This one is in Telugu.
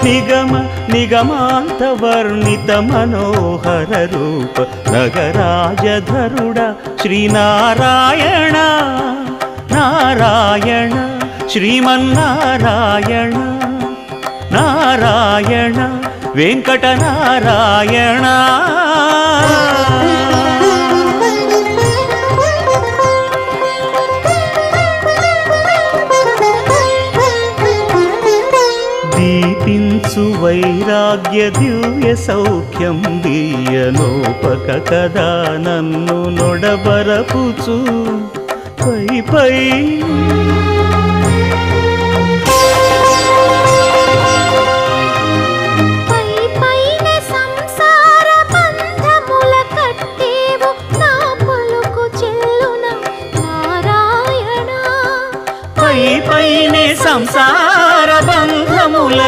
నిగమ నిగమాంత వర్ణిత మనోహర రూప నగరాజధరుడ శ్రీనారాయణ నారాయణ శ్రీమన్నారాయణ నారాయణ వెంకటనారాయణ దీపించు వైరాగ్య దివ్య సౌఖ్యం దీయనోపక కదా నన్ను నొడబరపుచు పై పై పైనే సంసార బంధముల